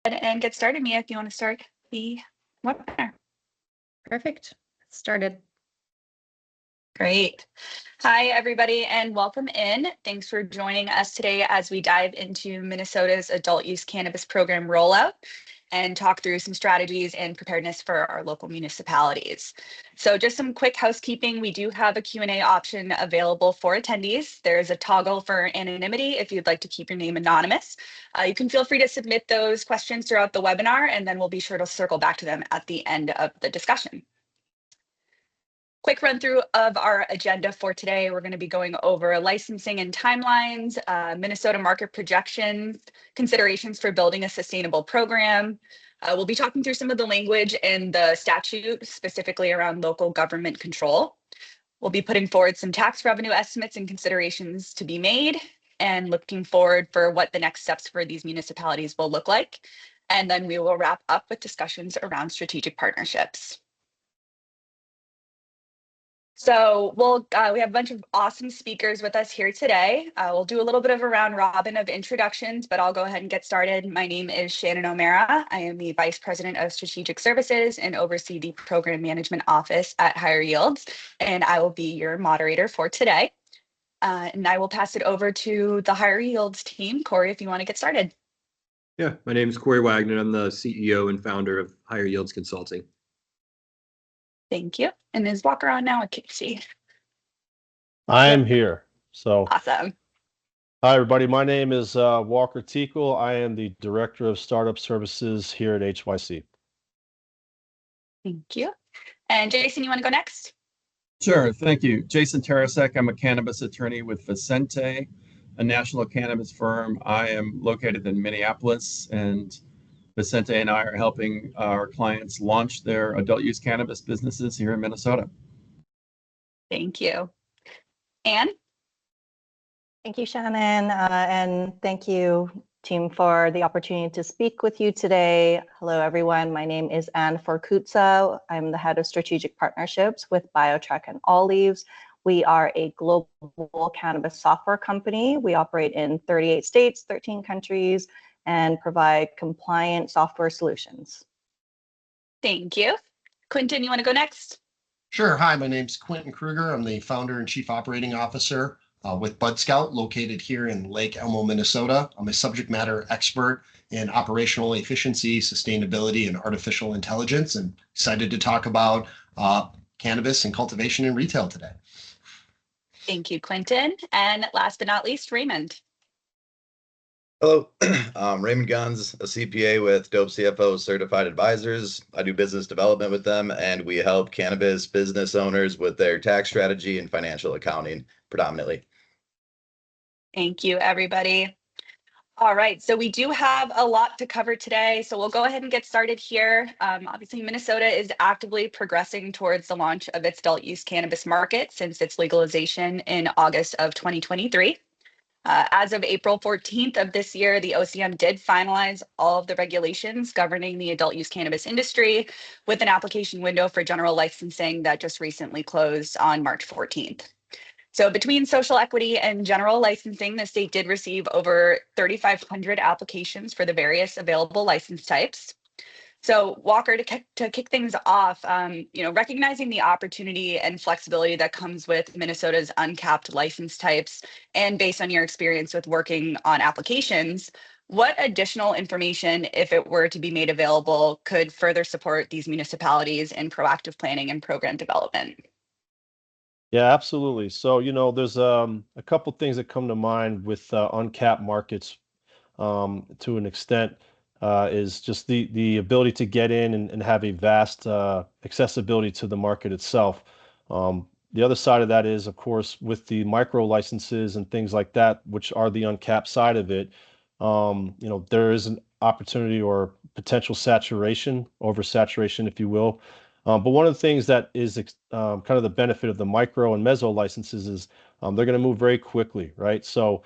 and get started, Mia, if you want to start the webinar. Perfect. Started. Great. Hi, everybody, and welcome in. Thanks for joining us today as we dive into Minnesota's adult use cannabis program rollout and talk through some strategies and preparedness for our local municipalities. So just some quick housekeeping. We do have a Q&A option available for attendees. There's a toggle for anonymity if you'd like to keep your name anonymous. You can feel free to submit those questions throughout the webinar, and then we'll be sure to circle back to them at the end of the discussion. Quick run through of our agenda for today. We're going to be going over licensing and timelines, Minnesota market projections, considerations for building a sustainable program. We'll be talking through some of the language in the statute, specifically around local government control. We'll be putting forward some tax revenue estimates and considerations to be made, and looking forward for what the next steps for these municipalities will look like. And then we will wrap up with discussions around strategic partnerships. So we have a bunch of awesome speakers with us here today. We'll do a little bit of a round robin of introductions, but I'll go ahead and get started. My name is Shannon O'Mara. I am the Vice President of Strategic Services and oversee the Program Management Office at Higher Yields, and I will be your moderator for today. And I will pass it over to the Higher Yields team. Corey, if you want to get started. Yeah, my name is Corey Wagner. I'm the CEO and founder of Higher Yields Consulting. Thank you. And is Walker on now? I can't see. I am here. So awesome. Hi, everybody. My name is Walker Teakle. I am the Director of Startup Services here at HYC. Thank you. And Jason, you want to go next? Sure. Thank you. Jason Tarasek. I'm a cannabis attorney with Vicente, a national cannabis firm. I am located in Minneapolis, and Vicente and I are helping our clients launch their adult use cannabis businesses here in Minnesota. Thank you. Anne? Thank you, Shannon. And thank you, team, for the opportunity to speak with you today. Hello, everyone. My name is Anne Forkutza. I'm the head of strategic partnerships with BioTrack and All Leaves. We are a global cannabis software company. We operate in 38 states, 13 countries, and provide compliant software solutions. Thank you. Quentin, you want to go next? Sure. Hi, my name's Quentin Kruger. I'm the founder and chief operating officer with Bud Scout, located here in Lake Elmo, Minnesota. I'm a subject matter expert in operational efficiency, sustainability, and artificial intelligence, and excited to talk about cannabis and cultivation and retail today. Thank you, Quentin. And last but not least, Raymond. Hello, I'm Raymond Guns, a CPA with Dope CFO Certified Advisors. I do business development with them, and we help cannabis business owners with their tax strategy and financial accounting predominantly. Thank you, everybody. All right, so we do have a lot to cover today, so we'll go ahead and get started here. Obviously, Minnesota is actively progressing towards the launch of its adult use cannabis market since its legalization in August of 2023. As of April 14th of this year, the OCM did finalize all of the regulations governing the adult use cannabis industry with an application window for general licensing that just recently closed on March 14th. So between social equity and general licensing, the state did receive over 3,500 applications for the various available license types. So Walker, to kick things off, recognizing the opportunity and flexibility that comes with Minnesota's uncapped license types, and based on your experience with working on applications, what additional information, if it were to be made available, could further support these municipalities in proactive planning and program development? Yeah, absolutely. So, there's a couple things that come to mind with uncapped markets to an extent. Is just the ability to get in and have a vast accessibility to the market itself. The other side of that is, of course, with the micro licenses and things like that, which are the uncapped side of it, there is an opportunity or potential saturation, oversaturation, if you will. But one of the things that is kind of the benefit of the micro and meso licenses is they're going to move very quickly, right? So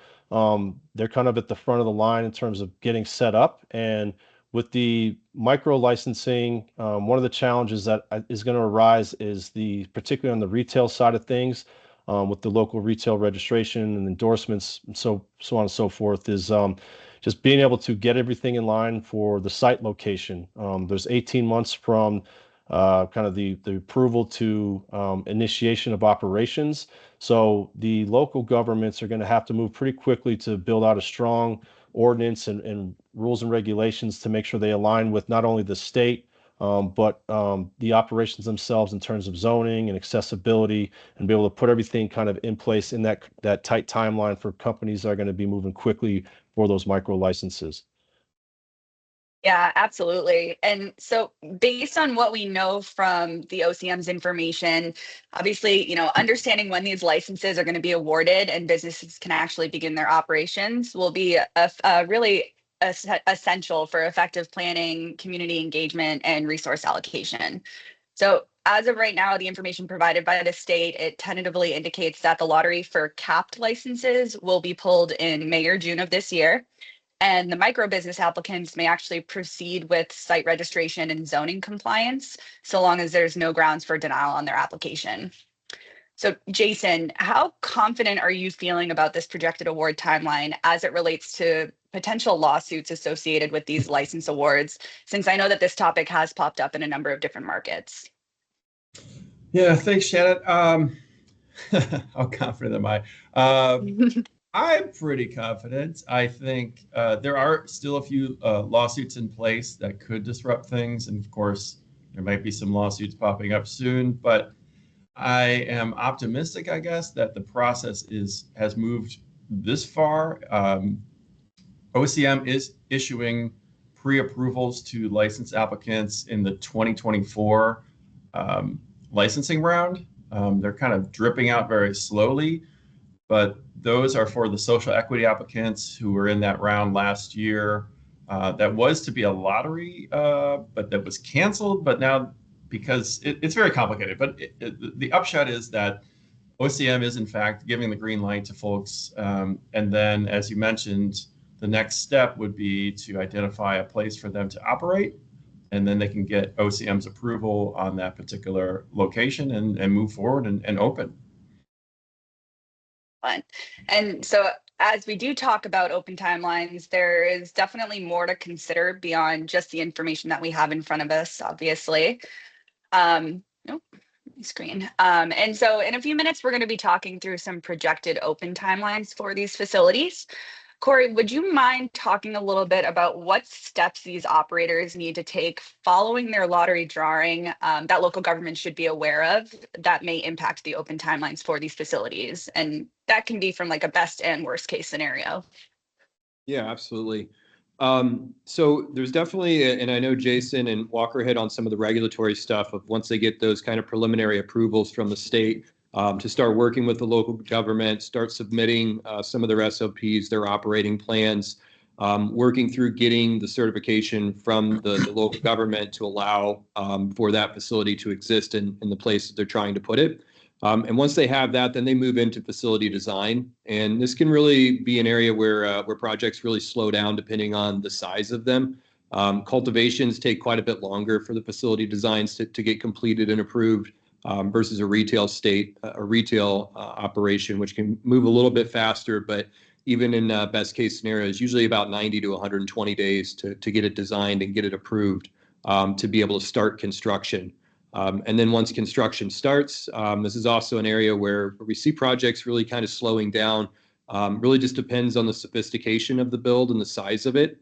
they're kind of at the front of the line in terms of getting set up. And with the micro licensing, one of the challenges that is going to arise is particularly on the retail side of things, with the local retail registration and endorsements and so on and so forth, is just being able to get everything in line for the site location. There's 18 months from kind of the approval to initiation of operations. So the local governments are going to have to move pretty quickly to build out a strong ordinance and rules and regulations to make sure they align with not only the state, but the operations themselves in terms of zoning and accessibility, and be able to put everything kind of in place in that tight timeline for companies that are going to be moving quickly for those micro licenses. Yeah, absolutely. And so based on what we know from the OCM's information, obviously, understanding when these licenses are going to be awarded and businesses can actually begin their operations will be really essential for effective planning, community engagement, and resource allocation. So as of right now, the information provided by the state, it tentatively indicates that the lottery for capped licenses will be pulled in May or June of this year. And the micro business applicants may actually proceed with site registration and zoning compliance, so long as there's no grounds for denial on their application. So Jason, how confident are you feeling about this projected award timeline as it relates to potential lawsuits associated with these license awards, since I know that this topic has popped up in a number of different markets? Yeah, thanks, Shannon. How confident am I? I'm pretty confident. I think there are still a few lawsuits in place that could disrupt things. And of course, there might be some lawsuits popping up soon, but I am optimistic, I guess, that the process has moved this far. OCM is issuing pre-approvals to license applicants in the 2024 licensing round. They're kind of dripping out very slowly, but those are for the social equity applicants who were in that round last year. That was to be a lottery, but that was canceled. But now, because it's very complicated, but the upshot is that OCM is in fact giving the green light to folks. And then, as you mentioned, the next step would be to identify a place for them to operate. And then they can get OCM's approval on that particular location and move forward and open. And so as we do talk about open timelines, there is definitely more to consider beyond just the information that we have in front of us, obviously. Screen. And so in a few minutes, we're going to be talking through some projected open timelines for these facilities. Corey, would you mind talking a little bit about what steps these operators need to take following their lottery drawing that local government should be aware of that may impact the open timelines for these facilities? And that can be from like a best and worst case scenario. Yeah, absolutely. So there's definitely, and I know Jason and Walker hit on some of the regulatory stuff of once they get those kind of preliminary approvals from the state, to start working with the local government, start submitting some of their SOPs, their operating plans, working through getting the certification from the local government to allow for that facility to exist in the place that they're trying to put it. And once they have that, then they move into facility design. And this can really be an area where projects really slow down depending on the size of them. Cultivations take quite a bit longer for the facility designs to get completed and approved. Versus a retail operation, which can move a little bit faster, but even in best case scenarios, usually about 90 to 120 days to get it designed and get it approved to be able to start construction. And then once construction starts, this is also an area where we see projects really kind of slowing down. Really just depends on the sophistication of the build and the size of it.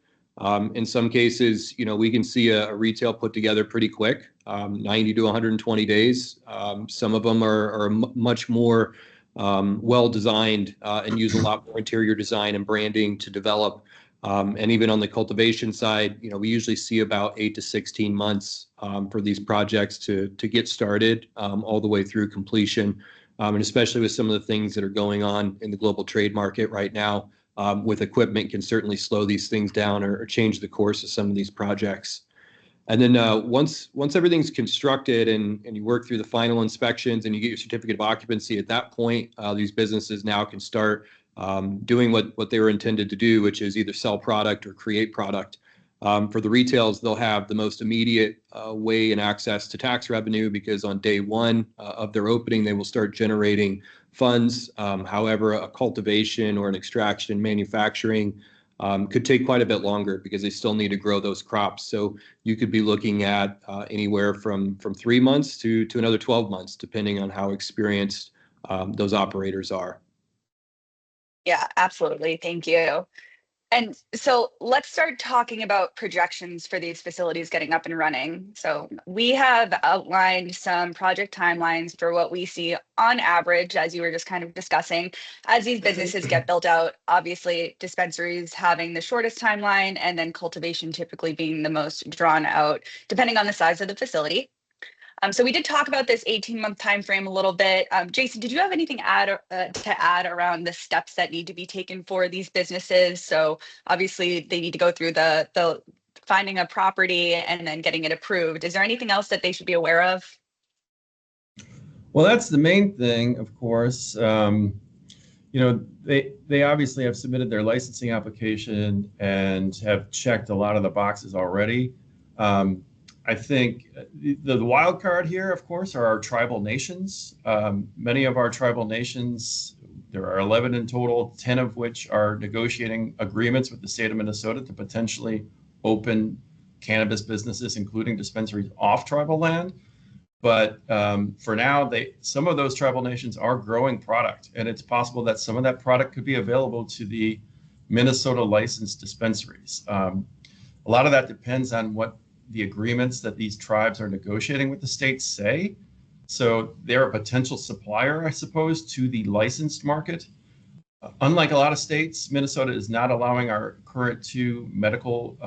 In some cases, we can see a retail put together pretty quick, 90 to 120 days. Some of them are much more well-designed and use a lot more interior design and branding to develop. And even on the cultivation side, we usually see about 8 to 16 months for these projects to get started all the way through completion. And especially with some of the things that are going on in the global trade market right now, with equipment can certainly slow these things down or change the course of some of these projects. And then once everything's constructed and you work through the final inspections and you get your certificate of occupancy, at that point, these businesses now can start doing what they were intended to do, which is either sell product or create product. For the retails, they'll have the most immediate way and access to tax revenue because on day one of their opening, they will start generating funds. However, a cultivation or an extraction manufacturing could take quite a bit longer because they still need to grow those crops. So you could be looking at anywhere from 3 months to another 12 months, depending on how experienced those operators are. Yeah, absolutely. Thank you. And so let's start talking about projections for these facilities getting up and running. So we have outlined some project timelines for what we see on average, as you were just kind of discussing, as these businesses get built out. Obviously, dispensaries having the shortest timeline, and then cultivation typically being the most drawn out, depending on the size of the facility. So we did talk about this 18-month time frame a little bit. Jason, did you have anything to add around the steps that need to be taken for these businesses? So obviously they need to go through the finding a property and then getting it approved. Is there anything else that they should be aware of? Well, that's the main thing, of course. They obviously have submitted their licensing application and have checked a lot of the boxes already. I think the wild card here, of course, are our tribal nations. Many of our tribal nations, there are 11 in total, 10 of which are negotiating agreements with the state of Minnesota to potentially open cannabis businesses, including dispensaries off tribal land. But for now, some of those tribal nations are growing product, and it's possible that some of that product could be available to the Minnesota licensed dispensaries. A lot of that depends on what the agreements that these tribes are negotiating with the states say. So they're a potential supplier, I suppose, to the licensed market. Unlike a lot of states, Minnesota is not allowing our current 2 medical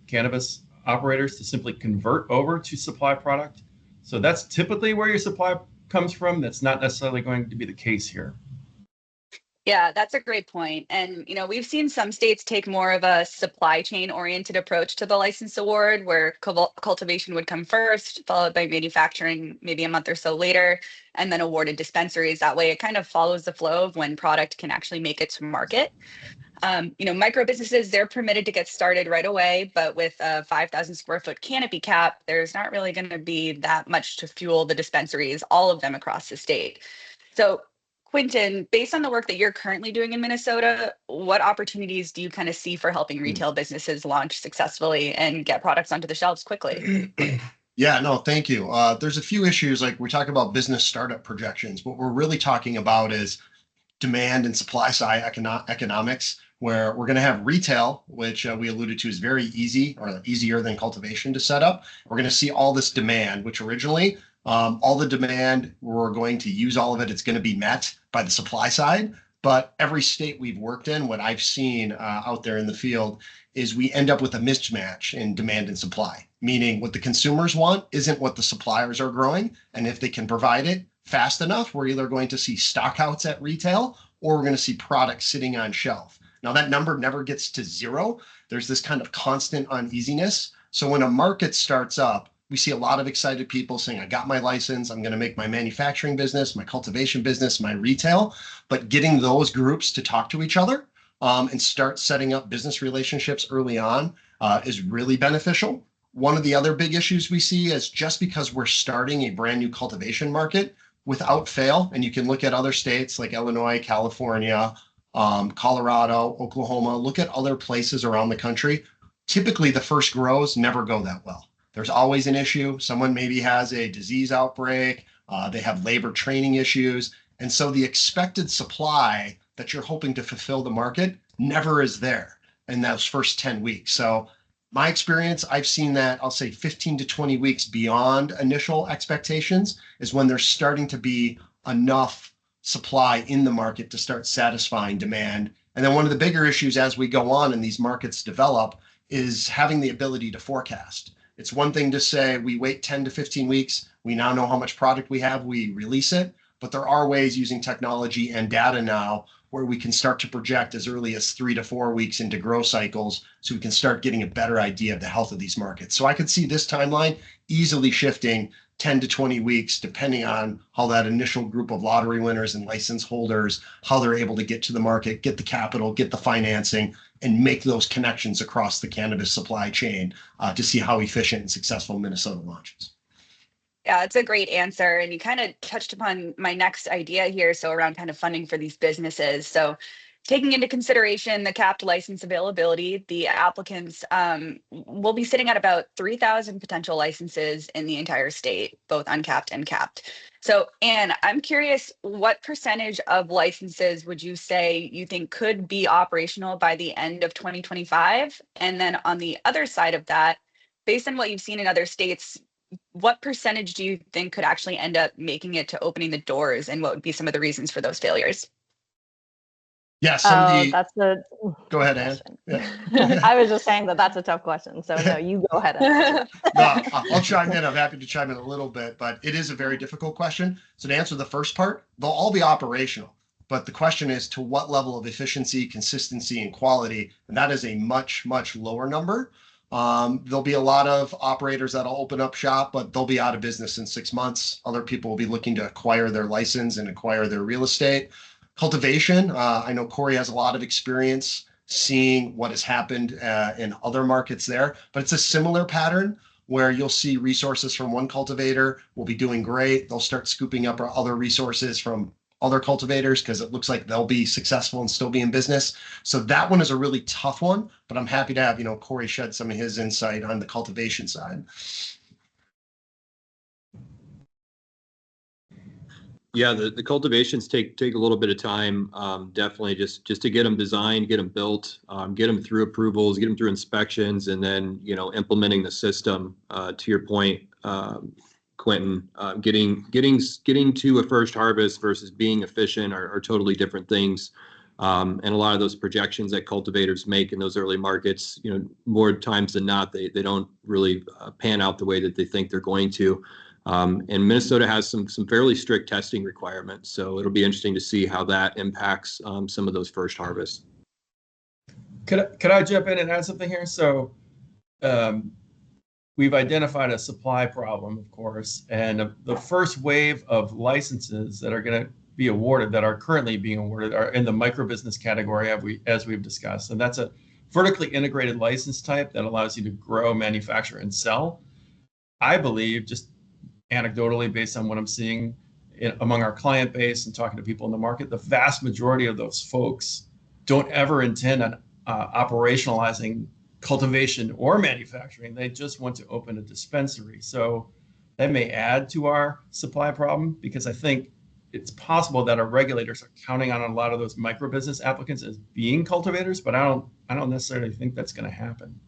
cannabis operators to simply convert over to supply product. So that's typically where your supply comes from. That's not necessarily going to be the case here. Yeah, that's a great point. And, we've seen some states take more of a supply chain oriented approach to the license award, where cultivation would come first, followed by manufacturing maybe a month or so later, and then awarded dispensaries. That way it kind of follows the flow of when product can actually make it to market. Micro businesses, they're permitted to get started right away, but with a 5,000 square foot canopy cap, there's not really going to be that much to fuel the dispensaries, all of them across the state. So Quinton, based on the work that you're currently doing in Minnesota, what opportunities do you kind of see for helping retail businesses launch successfully and get products onto the shelves quickly? Yeah, no, thank you. There's a few issues, like we talk about business startup projections. What we're really talking about is demand and supply side economics, where we're going to have retail, which we alluded to is very easy, or easier than cultivation to set up. We're going to see all this demand, which originally all the demand, we're going to use all of it. It's going to be met by the supply side. But every state we've worked in, what I've seen out there in the field is we end up with a mismatch in demand and supply, meaning what the consumers want isn't what the suppliers are growing. And if they can provide it fast enough, we're either going to see stockouts at retail or we're going to see products sitting on shelf. Now, that number never gets to 0. There's this kind of constant uneasiness. So when a market starts up, we see a lot of excited people saying, I got my license, I'm going to make my manufacturing business, my cultivation business, my retail. But getting those groups to talk to each other and start setting up business relationships early on is really beneficial. One of the other big issues we see is just because we're starting a brand new cultivation market, without fail, and you can look at other states like Illinois, California, Colorado, Oklahoma, look at other places around the country. Typically, the first grows never go that well. There's always an issue. Someone maybe has a disease outbreak. They have labor training issues. And so the expected supply that you're hoping to fulfill the market never is there in those first 10 weeks. So my experience, I've seen that, I'll say 15 to 20 weeks beyond initial expectations is when there's starting to be enough supply in the market to start satisfying demand. And then one of the bigger issues as we go on and these markets develop is having the ability to forecast. It's one thing to say we wait 10 to 15 weeks, we now know how much product we have, we release it, but there are ways using technology and data now where we can start to project as early as 3 to 4 weeks into grow cycles so we can start getting a better idea of the health of these markets. So I could see this timeline easily shifting 10 to 20 weeks, depending on how that initial group of lottery winners and license holders, how they're able to get to the market, get the capital, get the financing, and make those connections across the cannabis supply chain to see how efficient and successful Minnesota launches. Yeah, it's a great answer. And you kind of touched upon my next idea here. So around kind of funding for these businesses. So taking into consideration the capped license availability, the applicants will be sitting at about 3,000 potential licenses in the entire state, both uncapped and capped. So, Anne, I'm curious, what percentage of licenses would you say you think could be operational by the end of 2025? And then on the other side of that, based on what you've seen in other states, what percentage do you think could actually end up making it to opening the doors, and what would be some of the reasons for those failures? Yeah, some of the. That's the Go ahead, Anne. Yeah. I was just saying that that's a tough question. So no, you go ahead. And No, I'll chime in. I'm happy to chime in a little bit, but it is a very difficult question. So to answer the first part, they'll all be operational. But the question is to what level of efficiency, consistency, and quality, and that is a much, much lower number. There'll be a lot of operators that'll open up shop, but they'll be out of business in 6 months. Other people will be looking to acquire their license and acquire their real estate. Cultivation, I know Corey has a lot of experience seeing what has happened in other markets there, but it's a similar pattern where you'll see resources from one cultivator will be doing great. They'll start scooping up other resources from other cultivators because it looks like they'll be successful and still be in business. So that one is a really tough one, but I'm happy to have, Corey shed some of his insight on the cultivation side. Yeah, the cultivations take a little bit of time, definitely just to get them designed, get them built, get them through approvals, get them through inspections, and then implementing the system. To your point, Quentin, getting to a first harvest versus being efficient are totally different things. And a lot of those projections that cultivators make in those early markets, more times than not, they don't really pan out the way that they think they're going to. And Minnesota has some fairly strict testing requirements, so it'll be interesting to see how that impacts some of those first harvests. Could I jump in and add something here? So we've identified a supply problem, of course, and the first wave of licenses that are going to be awarded, that are currently being awarded, are in the microbusiness category, as we've discussed. And that's a vertically integrated license type that allows you to grow, manufacture, and sell. I believe, just anecdotally, based on what I'm seeing among our client base and talking to people in the market, the vast majority of those folks don't ever intend on operationalizing cultivation or manufacturing. They just want to open a dispensary. So that may add to our supply problem, because I think it's possible that our regulators are counting on a lot of those micro business applicants as being cultivators, but I don't necessarily think that's going to happen.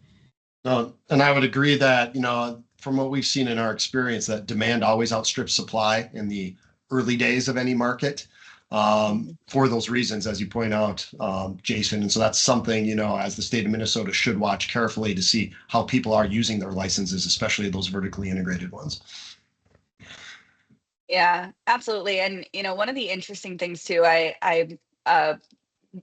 No, and I would agree that, from what we've seen in our experience, that demand always outstrips supply in the early days of any market, for those reasons, as you point out, Jason. And so that's something, as the state of Minnesota should watch carefully to see how people are using their licenses, especially those vertically integrated ones. Yeah, absolutely. And, one of the interesting things too, I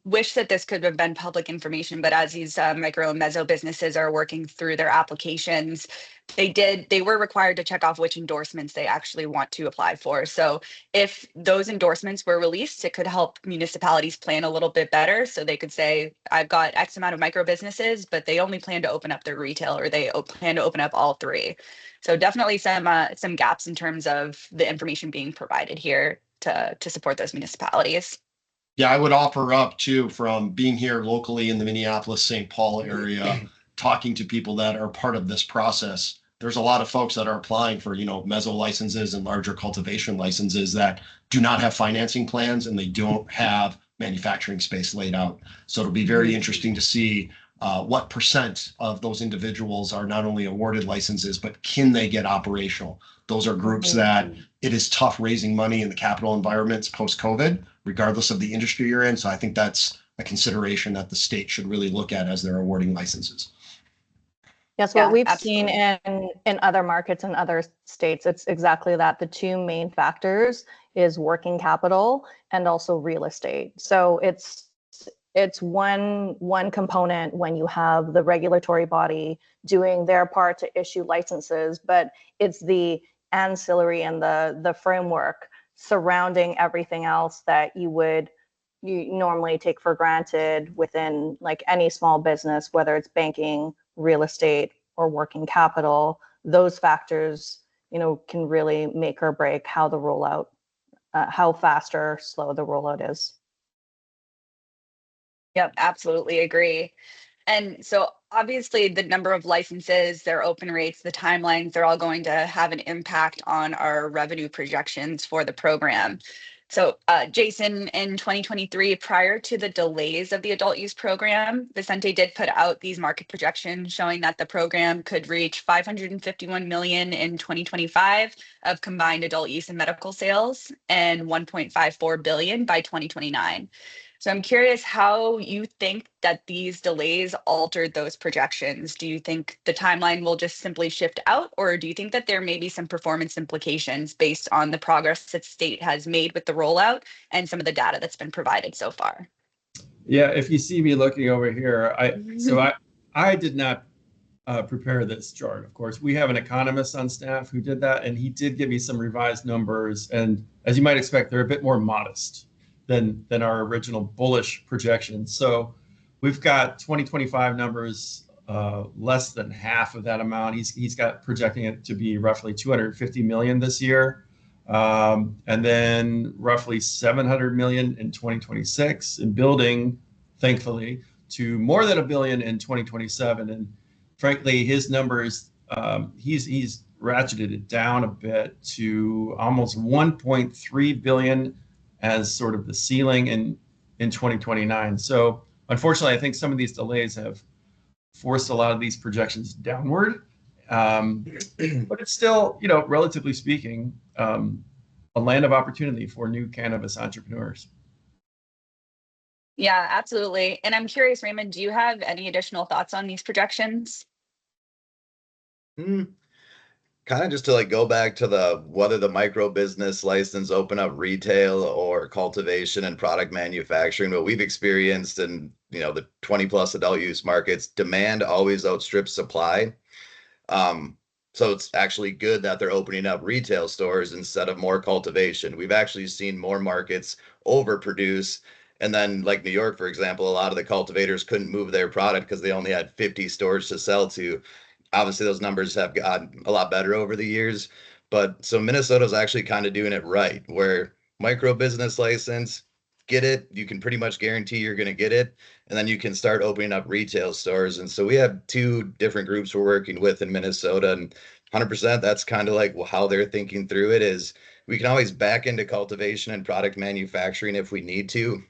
wish that this could have been public information, but as these micro and meso businesses are working through their applications, they were required to check off which endorsements they actually want to apply for. So if those endorsements were released, it could help municipalities plan a little bit better. So they could say, I've got X amount of micro businesses, but they only plan to open up their retail, or they plan to open up all three. So definitely some gaps in terms of the information being provided here to support those municipalities. Yeah, I would offer up too, from being here locally in the Minneapolis-St. Paul area, talking to people that are part of this process. There's a lot of folks that are applying for, meso licenses and larger cultivation licenses that do not have financing plans, and they don't have manufacturing space laid out. So it'll be very interesting to see what percent of those individuals are not only awarded licenses, but can they get operational? Those are groups that it is tough raising money in the capital environments post-COVID, regardless of the industry you're in. So I think that's a consideration that the state should really look at as they're awarding licenses. Yes, what we've seen in other markets and other states, it's exactly that. The two main factors is working capital and also real estate. So it's one component when you have the regulatory body doing their part to issue licenses, but it's the ancillary and the framework surrounding everything else that you normally take for granted within like any small business, whether it's banking, real estate, or working capital. Those factors, can really make or break how the rollout, how fast or slow the rollout is. Yep, absolutely agree. And so obviously the number of licenses, their open rates, the timelines, they're all going to have an impact on our revenue projections for the program. So Jason, in 2023, prior to the delays of the adult use program, Vicente did put out these market projections showing that the program could reach 551 million in 2025 of combined adult use and medical sales and 1.54 billion by 2029. So I'm curious how you think that these delays altered those projections. Do you think the timeline will just simply shift out, or do you think that there may be some performance implications based on the progress that state has made with the rollout and some of the data that's been provided so far? Yeah, if you see me looking over here, I did not prepare this chart. Of course, we have an economist on staff who did that, and he did give me some revised numbers. And as you might expect, they're a bit more modest than our original bullish projections. So we've got 2025 numbers less than half of that amount. He's got projecting it to be roughly 250 million this year, and then roughly 700 million in 2026, and building, thankfully, to more than $1 billion in 2027. And frankly, his numbers, he's ratcheted it down a bit to almost 1.3 billion as sort of the ceiling in 2029. So unfortunately, I think some of these delays have forced a lot of these projections downward. But it's still, relatively speaking, a land of opportunity for new cannabis entrepreneurs. Yeah, absolutely. And I'm curious, Raymond, do you have any additional thoughts on these projections? Kind of just to go back to whether the micro business license open up retail or cultivation and product manufacturing, what we've experienced in the 20 plus adult use markets, demand always outstrips supply. So it's actually good that they're opening up retail stores instead of more cultivation. We've actually seen more markets overproduce. And then like New York, for example, a lot of the cultivators couldn't move their product because they only had 50 stores to sell to. Obviously, those numbers have gotten a lot better over the years. But so Minnesota's actually kind of doing it right, where micro business license, get it, you can pretty much guarantee you're going to get it. And then you can start opening up retail stores. And so we have two different groups we're working with in Minnesota. And 100%, that's kind of like how they're thinking through it is we can always back into cultivation and product manufacturing if we need to.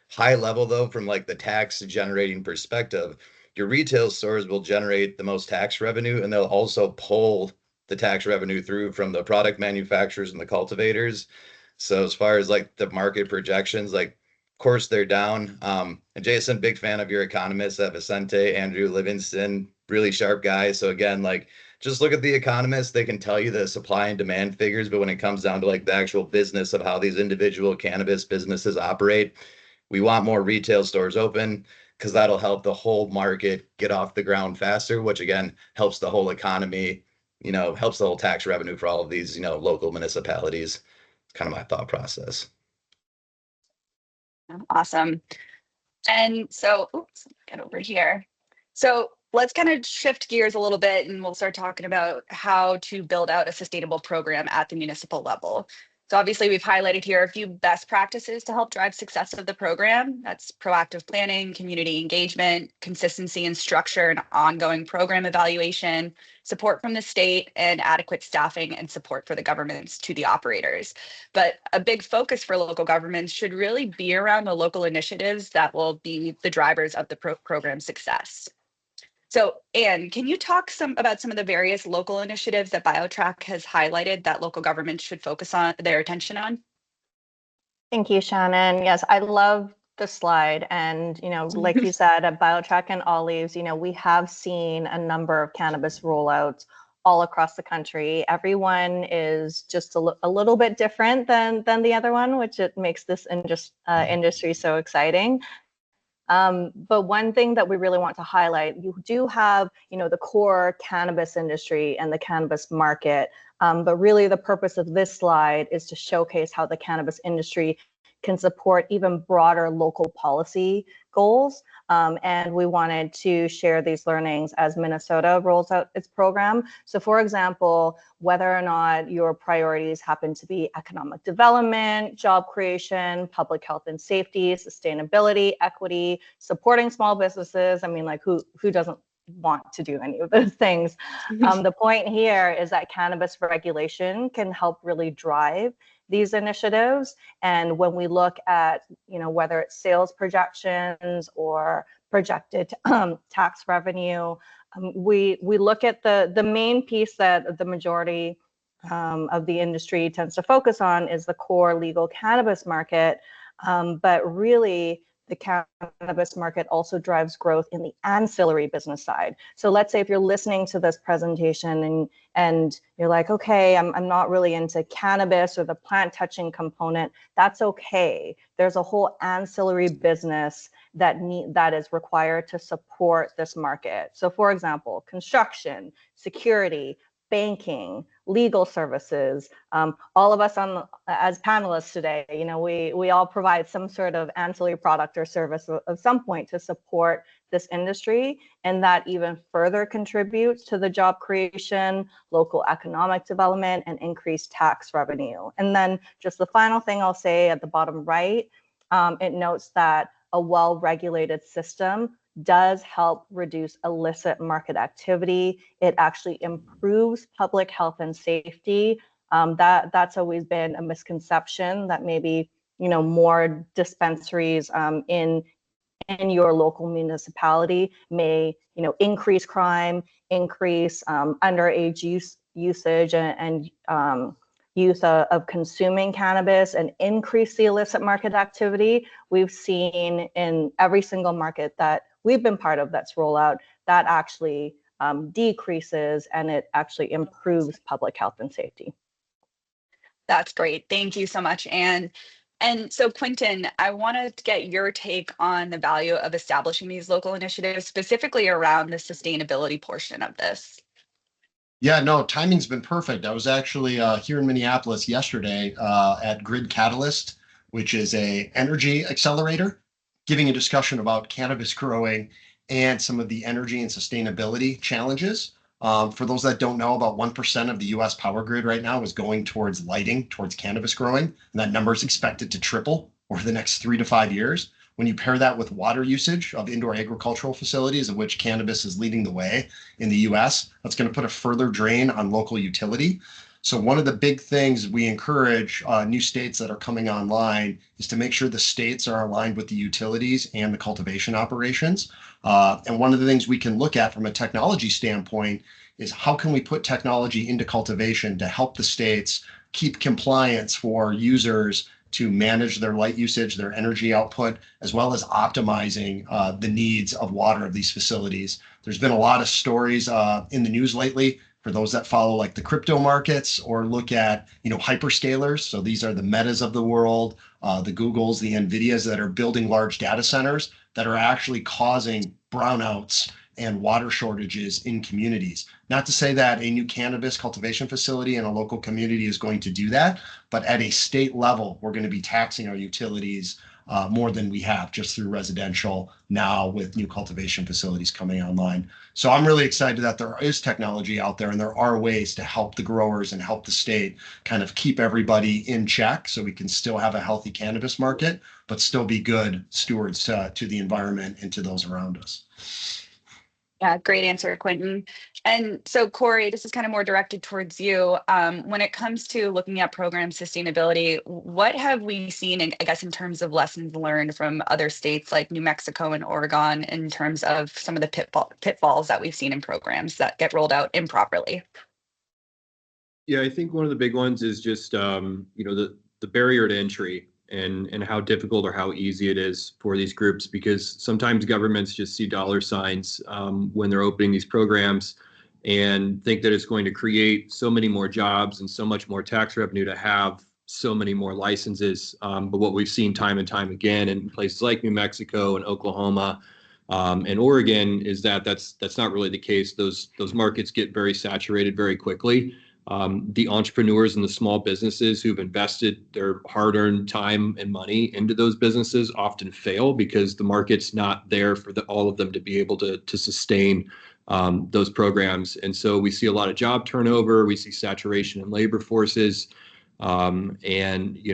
High level, though, from the tax generating perspective, your retail stores will generate the most tax revenue, and they'll also pull the tax revenue through from the product manufacturers and the cultivators. So as far as the market projections, of course they're down. And Jason, big fan of your economists at Vicente, Andrew Livingston, really sharp guy. So again, just look at the economists. They can tell you the supply and demand figures, but when it comes down to the actual business of how these individual cannabis businesses operate, we want more retail stores open, because that'll help the whole market get off the ground faster, which again helps the whole economy, helps the whole tax revenue for all of these, local municipalities. It's kind of my thought process. Awesome. And so, get over here. So let's kind of shift gears a little bit and we'll start talking about how to build out a sustainable program at the municipal level. So obviously we've highlighted here a few best practices to help drive success of the program. That's proactive planning, community engagement, consistency and structure, and ongoing program evaluation, support from the state, and adequate staffing and support for the governments to the operators. But a big focus for local governments should really be around the local initiatives that will be the drivers of the program success. So, Anne, can you talk about some of the various local initiatives that BioTrack has highlighted that local governments should focus on their attention on? Thank you, Shannon. Yes, I love the slide. And, like you said, at BioTrack and Olives, we have seen a number of cannabis rollouts all across the country. Everyone is just a little bit different than the other one, which it makes this industry so exciting. But one thing that we really want to highlight, you do have, the core cannabis industry and the cannabis market. But really the purpose of this slide is to showcase how the cannabis industry can support even broader local policy goals. And we wanted to share these learnings as Minnesota rolls out its program. So for example, whether or not your priorities happen to be economic development, job creation, public health and safety, sustainability, equity, supporting small businesses. I mean, like who doesn't want to do any of those things? The point here is that cannabis regulation can help really drive these initiatives. And when we look at, whether it's sales projections or projected tax revenue, we look at the main piece that the majority of the industry tends to focus on is the core legal cannabis market. But really, the cannabis market also drives growth in the ancillary business side. So let's say if you're listening to this presentation and you're like, okay, I'm not really into cannabis or the plant touching component, that's okay. There's a whole ancillary business that is required to support this market. So for example, construction, security, banking, legal services, all of us as panelists today, we all provide some sort of ancillary product or service of some point to support this industry, and that even further contributes to the job creation, local economic development, and increased tax revenue. And then just the final thing I'll say at the bottom right, it notes that a well-regulated system does help reduce illicit market activity. It actually improves public health and safety. That's always been a misconception that maybe more dispensaries in your local municipality may increase crime, increase underage usage and youth of consuming cannabis, and increase the illicit market activity. We've seen in every single market that we've been part of that's rollout, that actually decreases, and it actually improves public health and safety. That's great. Thank you so much, Anne. And so Quentin, I wanted to get your take on the value of establishing these local initiatives, specifically around the sustainability portion of this. Yeah, no, timing's been perfect. I was actually here in Minneapolis yesterday at Grid Catalyst, which is a energy accelerator, giving a discussion about cannabis growing and some of the energy and sustainability challenges. For those that don't know, about 1% of the US power grid right now is going towards lighting, towards cannabis growing, and that number is expected to triple over the next 3 to 5 years. When you pair that with water usage of indoor agricultural facilities, of which cannabis is leading the way in the US, that's going to put a further drain on local utility. So one of the big things we encourage new states that are coming online is to make sure the states are aligned with the utilities and the cultivation operations. And one of the things we can look at from a technology standpoint is how can we put technology into cultivation to help the states keep compliance for users to manage their light usage, their energy output, as well as optimizing the needs of water of these facilities. There's been a lot of stories in the news lately for those that follow like the crypto markets or look at hyperscalers. So these are the Metas of the world, the Googles, the Nvidias that are building large data centers that are actually causing brownouts and water shortages in communities. Not to say that a new cannabis cultivation facility in a local community is going to do that, but at a state level, we're going to be taxing our utilities more than we have just through residential now with new cultivation facilities coming online. So I'm really excited that there is technology out there and there are ways to help the growers and help the state kind of keep everybody in check so we can still have a healthy cannabis market, but still be good stewards to the environment and to those around us. Yeah, great answer, Quentin. And so, Corey, this is kind of more directed towards you. When it comes to looking at program sustainability, what have we seen, I guess, in terms of lessons learned from other states like New Mexico and Oregon in terms of some of the pitfalls that we've seen in programs that get rolled out improperly? Yeah, I think one of the big ones is just, the barrier to entry. And how difficult or how easy it is for these groups, because sometimes governments just see dollar signs when they're opening these programs and think that it's going to create so many more jobs and so much more tax revenue to have so many more licenses. But what we've seen time and time again in places like New Mexico and Oklahoma and Oregon is that that's not really the case. Those markets get very saturated very quickly. The entrepreneurs and the small businesses who've invested their hard-earned time and money into those businesses often fail because the market's not there for all of them to be able to sustain those programs. And so we see a lot of job turnover. We see saturation in labor forces. And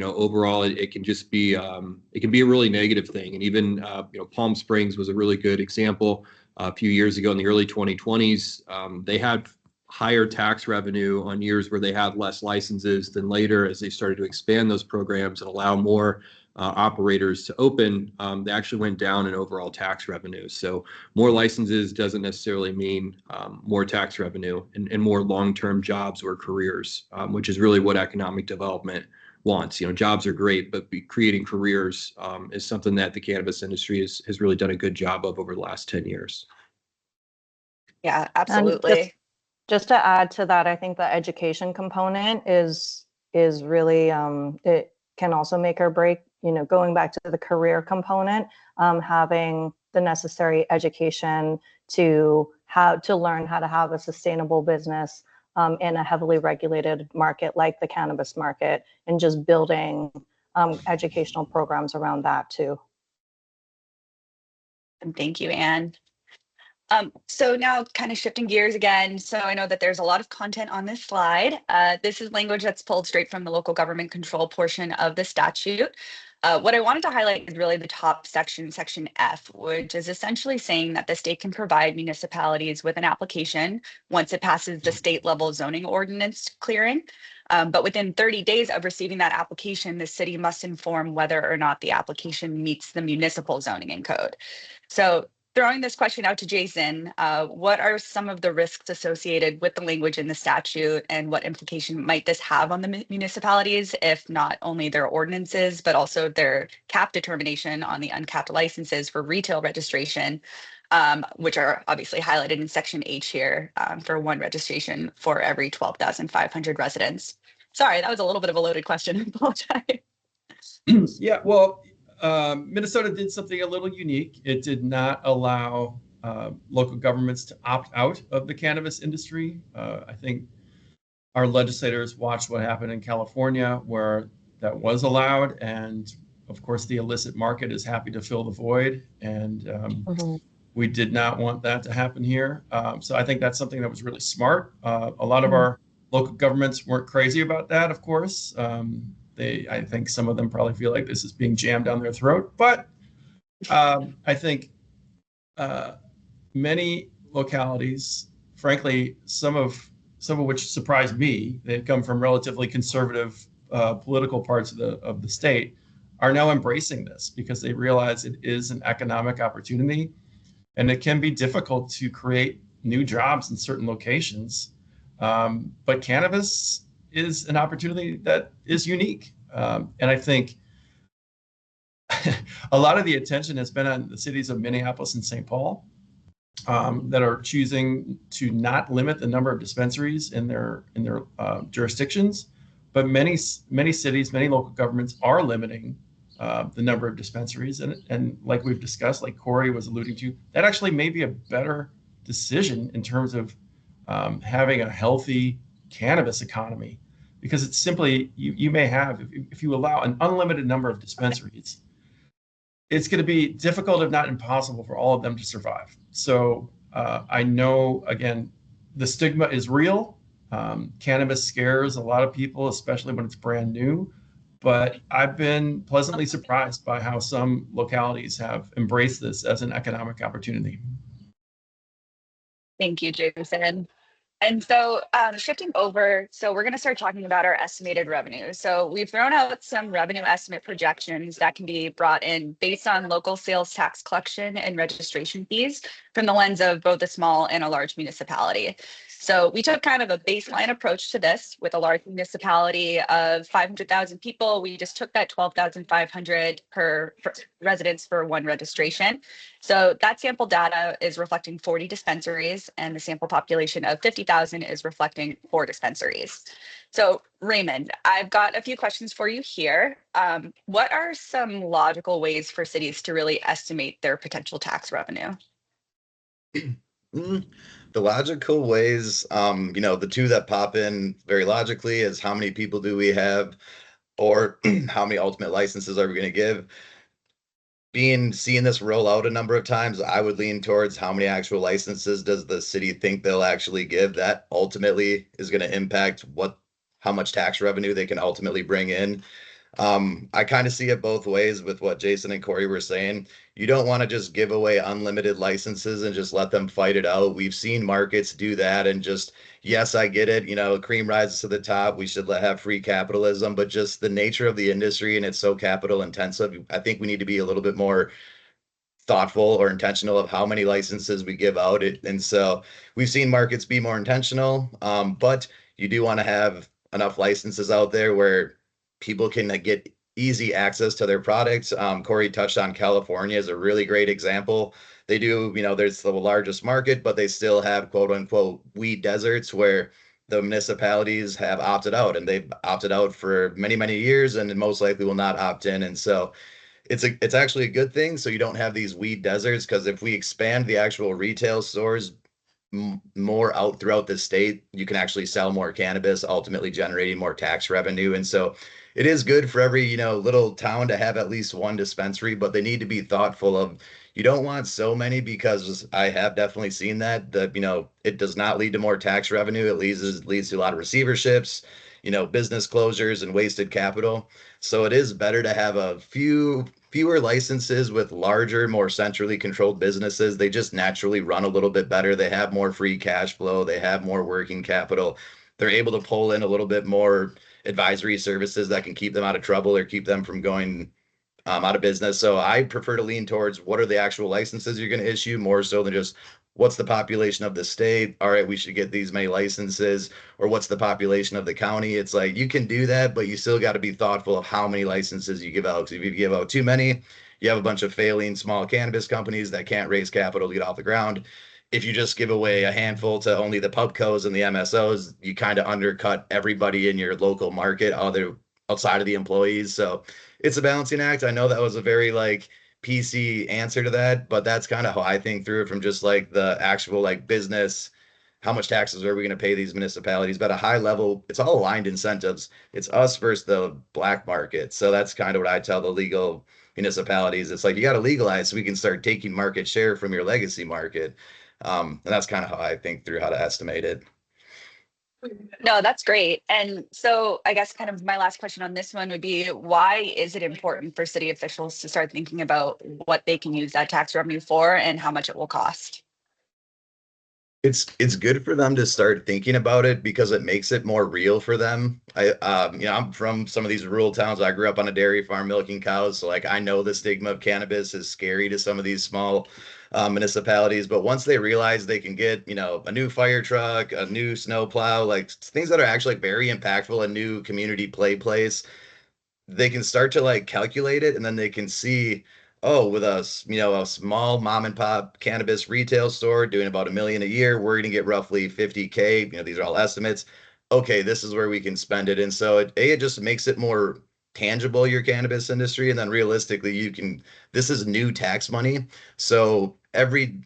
overall, it can just be it can be a really negative thing. And even Palm Springs was a really good example. A few years ago in the early 2020s, they had higher tax revenue on years where they had less licenses than later as they started to expand those programs and allow more operators to open. They actually went down in overall tax revenue. So more licenses doesn't necessarily mean more tax revenue and more long-term jobs or careers, which is really what economic development wants. Jobs are great, but creating careers is something that the cannabis industry has really done a good job of over the last 10 years. Yeah, absolutely. Just to add to that, I think the education component is really it can also make or break. Going back to the career component, having the necessary education to learn how to have a sustainable business in a heavily regulated market like the cannabis market, and just building educational programs around that too. And thank you, Anne. So now kind of shifting gears again. So I know that there's a lot of content on this slide. This is language that's pulled straight from the local government control portion of the statute. What I wanted to highlight is really the top section, section F, which is essentially saying that the state can provide municipalities with an application once it passes the state level zoning ordinance clearing. But within 30 days of receiving that application, the city must inform whether or not the application meets the municipal zoning and code. So throwing this question out to Jason, what are some of the risks associated with the language in the statute, and what implication might this have on the municipalities if not only their ordinances, but also their cap determination on the uncapped licenses for retail registration, which are obviously highlighted in section H here for one registration for every 12,500 residents? Sorry, that was a little bit of a loaded question. I apologize. Yeah, well, Minnesota did something a little unique. It did not allow local governments to opt out of the cannabis industry. I think our legislators watched what happened in California, where that was allowed. And of course, the illicit market is happy to fill the void. And we did not want that to happen here. So I think that's something that was really smart. A lot of our local governments weren't crazy about that, of course. I think some of them probably feel like this is being jammed down their throat, but I think many localities, frankly, some of which surprised me, they come from relatively conservative political parts of the state, are now embracing this because they realize it is an economic opportunity, and it can be difficult to create new jobs in certain locations. But cannabis is an opportunity that is unique. And I think a lot of the attention has been on the cities of Minneapolis and St. Paul that are choosing to not limit the number of dispensaries in their jurisdictions. But many cities, many local governments are limiting the number of dispensaries. And like we've discussed, like Corey was alluding to, that actually may be a better decision in terms of having a healthy cannabis economy, because it's simply, you may have, if you allow an unlimited number of dispensaries, it's going to be difficult, if not impossible, for all of them to survive. So I know, again, the stigma is real. Cannabis scares a lot of people, especially when it's brand new. But I've been pleasantly surprised by how some localities have embraced this as an economic opportunity. Thank you, Jason. And so shifting over, so we're going to start talking about our estimated revenue. So we've thrown out some revenue estimate projections that can be brought in based on local sales tax collection and registration fees from the lens of both a small and a large municipality. So we took kind of a baseline approach to this. With a large municipality of 500,000 people, we just took that 12,500 per residents for one registration. So that sample data is reflecting 40 dispensaries, and the sample population of 50,000 is reflecting 4 dispensaries. So Raymond, I've got a few questions for you here. What are some logical ways for cities to really estimate their potential tax revenue? Mm, the logical ways, the two that pop in very logically is how many people do we have, or how many ultimate licenses are we going to give? Seeing this roll out a number of times, I would lean towards how many actual licenses does the city think they'll actually give. That ultimately is going to impact how much tax revenue they can ultimately bring in. I kind of see it both ways with what Jason and Corey were saying. You don't want to just give away unlimited licenses and just let them fight it out. We've seen markets do that and just, yes, I get it. Cream rises to the top. We should have free capitalism, but just the nature of the industry and it's so capital intensive. I think we need to be a little bit more thoughtful or intentional of how many licenses we give out. And so we've seen markets be more intentional, but you do want to have enough licenses out there where people can get easy access to their products. Corey touched on California as a really great example. They do, there's the largest market, but they still have quote unquote weed deserts where the municipalities have opted out, and they've opted out for many, many years and most likely will not opt in. And so it's actually a good thing. So you don't have these weed deserts, because if we expand the actual retail stores more out throughout the state, you can actually sell more cannabis, ultimately generating more tax revenue. And so it is good for every, little town to have at least one dispensary, but they need to be thoughtful of, you don't want so many, because I have definitely seen that, it does not lead to more tax revenue. It leads to a lot of receiverships, business closures and wasted capital. So it is better to have a fewer licenses with larger, more centrally controlled businesses. They just naturally run a little bit better. They have more free cash flow. They have more working capital. They're able to pull in a little bit more advisory services that can keep them out of trouble or keep them from going out of business. So I prefer to lean towards what are the actual licenses you're going to issue, more so than just what's the population of the state. All right, we should get these many licenses, or what's the population of the county. It's like you can do that, but you still got to be thoughtful of how many licenses you give out. Because if you give out too many, you have a bunch of failing small cannabis companies that can't raise capital to get off the ground. If you just give away a handful to only the pubcos and the MSOs, you kind of undercut everybody in your local market, outside of the employees. So it's a balancing act. I know that was a very PC answer to that, but that's kind of how I think through it, from just the actual business. How much taxes are we going to pay these municipalities? But at a high level, it's all aligned incentives. It's us versus the black market. So that's kind of what I tell the legal municipalities. It's you got to legalize so we can start taking market share from your legacy market. And that's kind of how I think through how to estimate it. No, that's great. And so I guess kind of my last question on this one would be, why is it important for city officials to start thinking about what they can use that tax revenue for and how much it will cost? It's good for them to start thinking about it because it makes it more real for them. I'm from some of these rural towns. I grew up on a dairy farm milking cows, so I know the stigma of cannabis is scary to some of these small municipalities. But once they realize they can get a new fire truck, a new snow plow, things that are actually very impactful, a new community play place, they can start to calculate it, and then they can see, oh, with us, a small mom and pop cannabis retail store doing about $1 million a year, we're going to get roughly 50K. These are all estimates. Okay, this is where we can spend it. And so it just makes it more tangible, your cannabis industry. And then realistically, this is new tax money. So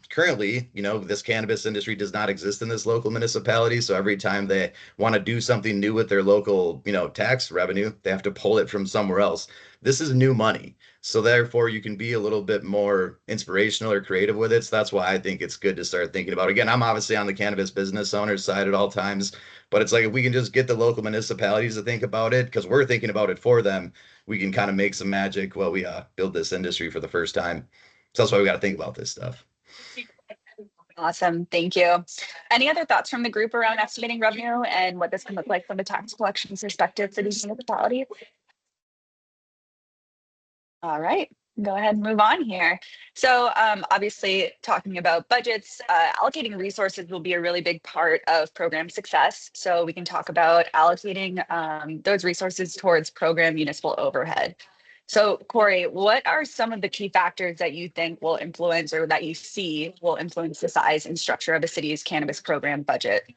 currently, this cannabis industry does not exist in this local municipality. So every time they want to do something new with their local, tax revenue, they have to pull it from somewhere else. This is new money. So therefore, you can be a little bit more inspirational or creative with it. So that's why I think it's good to start thinking about it. Again, I'm obviously on the cannabis business owner's side at all times, but it's if we can just get the local municipalities to think about it, because we're thinking about it for them, we can kind of make some magic while we build this industry for the first time. So that's why we got to think about this stuff. Awesome. Thank you. Any other thoughts from the group around estimating revenue and what this can look like from a tax collection perspective for these municipalities? All right, go ahead and move on here. So obviously talking about budgets, allocating resources will be a really big part of program success. So we can talk about allocating those resources towards program municipal overhead. So Corey, what are some of the key factors that you think will influence, or that you see will influence, the size and structure of a city's cannabis program budget?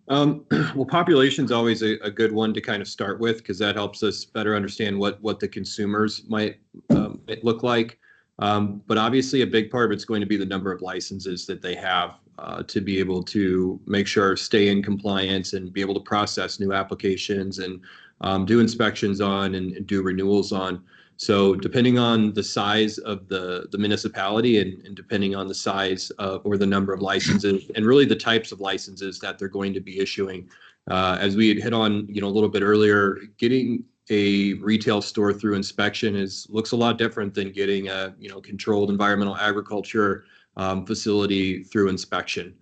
Well, population is always a good one to kind of start with, because that helps us better understand what the consumers might look like. But obviously a big part of it's going to be the number of licenses that they have to be able to make sure stay in compliance and be able to process new applications and do inspections on and do renewals on. So depending on the size of the municipality and depending on the size of, or the number of licenses and really the types of licenses that they're going to be issuing, as we had hit on, a little bit earlier, getting a retail store through inspection looks a lot different than getting a controlled environmental agriculture facility through inspection.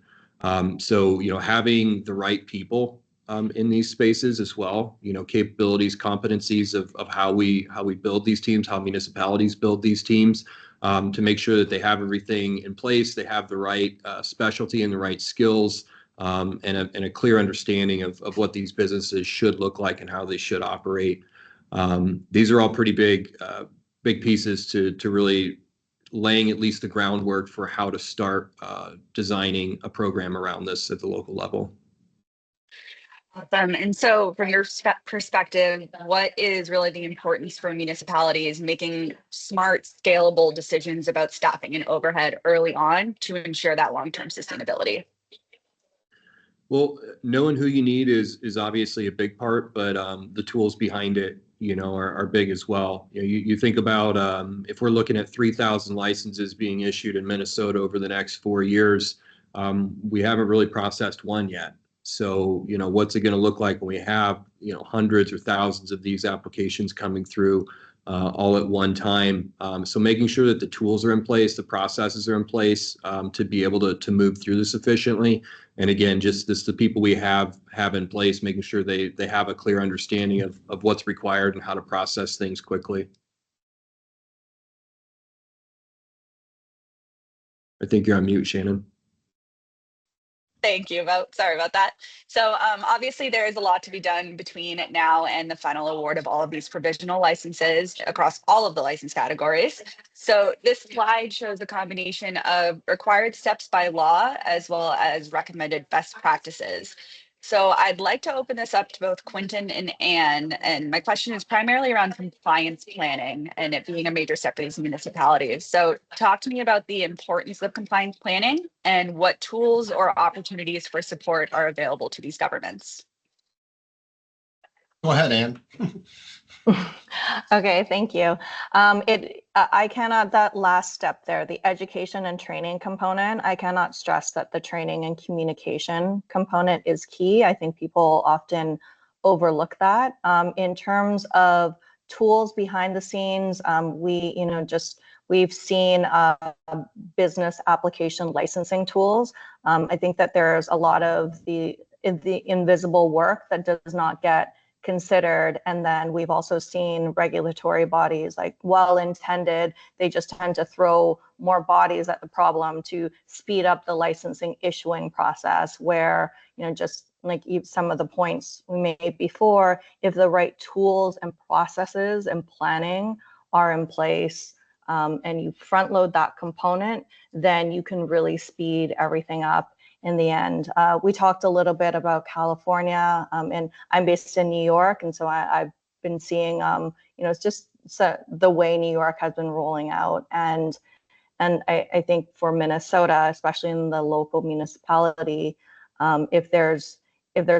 So having the right people in these spaces as well, capabilities, competencies of how we build these teams, how municipalities build these teams, to make sure that they have everything in place, they have the right specialty and the right skills, and a clear understanding of what these businesses should look like and how they should operate. These are all pretty big pieces to really laying at least the groundwork for how to start designing a program around this at the local level. Awesome. And so from your perspective, what is really the importance for municipalities making smart, scalable decisions about staffing and overhead early on to ensure that long-term sustainability? Well, knowing who you need is obviously a big part, but the tools behind it, are big as well. You think about if we're looking at 3,000 licenses being issued in Minnesota over the next 4 years, we haven't really processed one yet. So, what's it going to look like when we have, hundreds or thousands of these applications coming through all at one time? So making sure that the tools are in place, the processes are in place to be able to move through this efficiently. And again, just the people we have in place, making sure they have a clear understanding of what's required and how to process things quickly. I think you're on mute, Shannon. Thank you. Sorry about that. So obviously there is a lot to be done between now and the final award of all of these provisional licenses across all of the license categories. So this slide shows a combination of required steps by law as well as recommended best practices. So I'd like to open this up to both Quentin and Anne. And my question is primarily around compliance planning and it being a major step for these municipalities. So talk to me about the importance of compliance planning and what tools or opportunities for support are available to these governments. Go ahead, Anne. Okay, thank you. I cannot, that last step there, the education and training component, I cannot stress that the training and communication component is key. I think people often overlook that. In terms of tools behind the scenes, we've seen business application licensing tools. I think that there's a lot of the invisible work that does not get considered. And then we've also seen regulatory bodies, like well-intended, they just tend to throw more bodies at the problem to speed up the licensing issuing process, where, just like some of the points we made before, if the right tools and processes and planning are in place, and you front load that component, then you can really speed everything up in the end. We talked a little bit about California, and I'm based in New York, and so I've been seeing, it's just the way New York has been rolling out, and I think for Minnesota, especially in the local municipality, if there's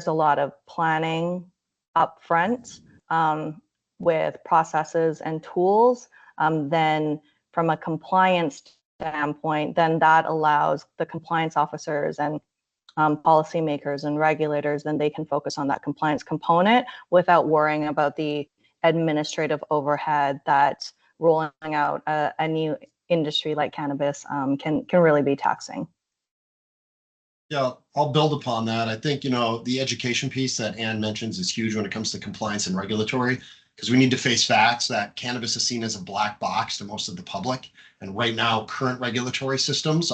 a lot of planning up front with processes and tools, then from a compliance standpoint, then that allows the compliance officers and policymakers and regulators, then they can focus on that compliance component without worrying about the administrative overhead that rolling out a new industry like cannabis can really be taxing. Yeah, I'll build upon that. I think, the education piece that Anne mentions is huge when it comes to compliance and regulatory, because we need to face facts that cannabis is seen as a black box to most of the public. And right now, current regulatory systems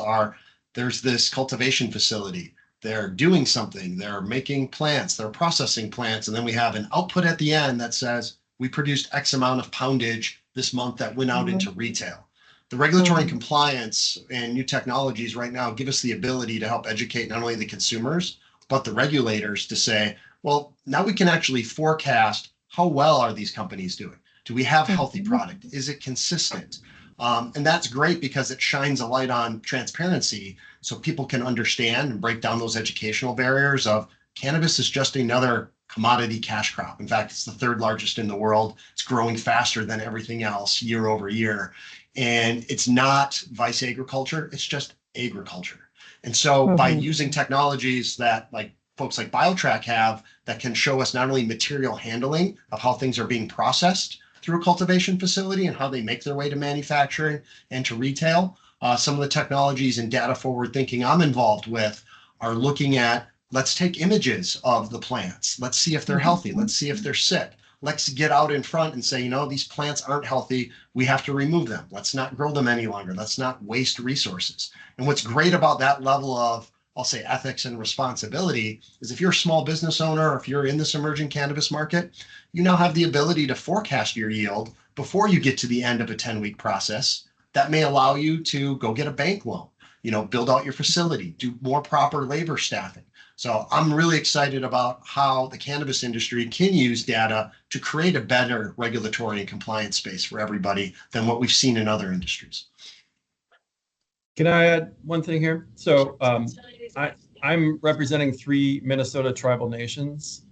there's this cultivation facility. They're doing something, they're making plants, they're processing plants, and then we have an output at the end that says, we produced X amount of poundage this month that went out into retail. The regulatory compliance and new technologies right now give us the ability to help educate not only the consumers, but the regulators to say, well, now we can actually forecast how well are these companies doing? Do we have healthy product? Is it consistent? And that's great because it shines a light on transparency so people can understand and break down those educational barriers of cannabis is just another commodity cash crop. In fact, it's the third largest in the world. It's growing faster than everything else year over year. And it's not vice agriculture, it's just agriculture. And so by using technologies that like folks like BioTrack have that can show us not only material handling of how things are being processed through a cultivation facility and how they make their way to manufacturing and to retail. Some of the technologies and data forward thinking I'm involved with are looking at, let's take images of the plants. Let's see if they're healthy. Let's see if they're sick. Let's get out in front and say, you know, these plants aren't healthy. We have to remove them. Let's not grow them any longer. Let's not waste resources. And what's great about that level of, I'll say, ethics and responsibility is if you're a small business owner, or if you're in this emerging cannabis market, you now have the ability to forecast your yield before you get to the end of a 10-week process. That may allow you to go get a bank loan, you know, build out your facility, do more proper labor staffing. So I'm really excited about how the cannabis industry can use data to create a better regulatory and compliance space for everybody than what we've seen in other industries. Can I add one thing here? So I'm representing 3 Minnesota tribal nations,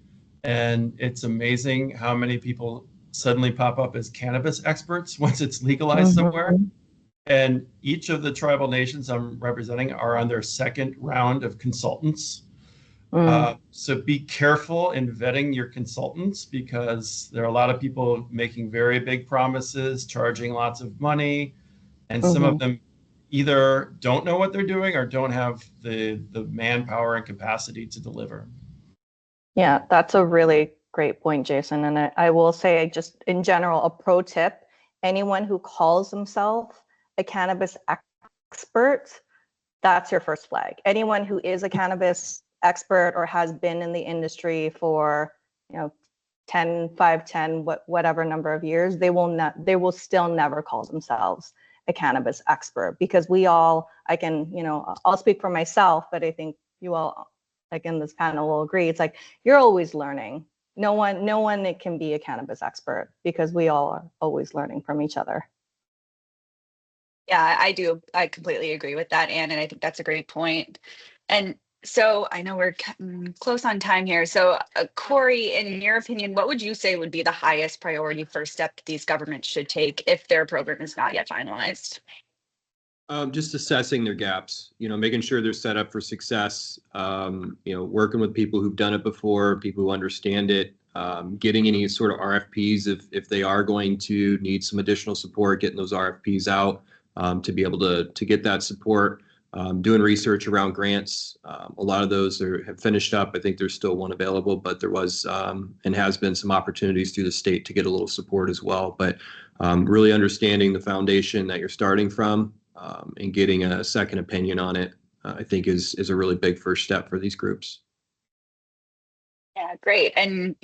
and it's amazing how many people suddenly pop up as cannabis experts once it's legalized somewhere. And each of the tribal nations I'm representing are on their second round of consultants. So be careful in vetting your consultants because there are a lot of people making very big promises, charging lots of money, and some of them either don't know what they're doing or don't have the manpower and capacity to deliver. Yeah, that's a really great point, Jason. And I will say, just in general, a pro tip, anyone who calls themselves a cannabis expert, that's your first flag. Anyone who is a cannabis expert or has been in the industry for, you know, 10, 5, 10, whatever number of years, they will still never call themselves a cannabis expert because I can, you know, I'll speak for myself, but I think you all, like in this panel, will agree. It's like, you're always learning. No one can be a cannabis expert because we all are always learning from each other. Yeah, I do. I completely agree with that, Anne, and I think that's a great point. And so I know we're close on time here. So Corey, in your opinion, what would you say would be the highest priority first step that these governments should take if their program is not yet finalized? Just assessing their gaps, you know, making sure they're set up for success, you know, working with people who've done it before, people who understand it, getting any sort of RFPs if they are going to need some additional support, getting those RFPs out to be able to get that support, doing research around grants. A lot of those have finished up. I think there's still one available, but there was and has been some opportunities through the state to get a little support as well. But really understanding the foundation that you're starting from and getting a second opinion on it, I think is a really big first step for these groups. Yeah, great. And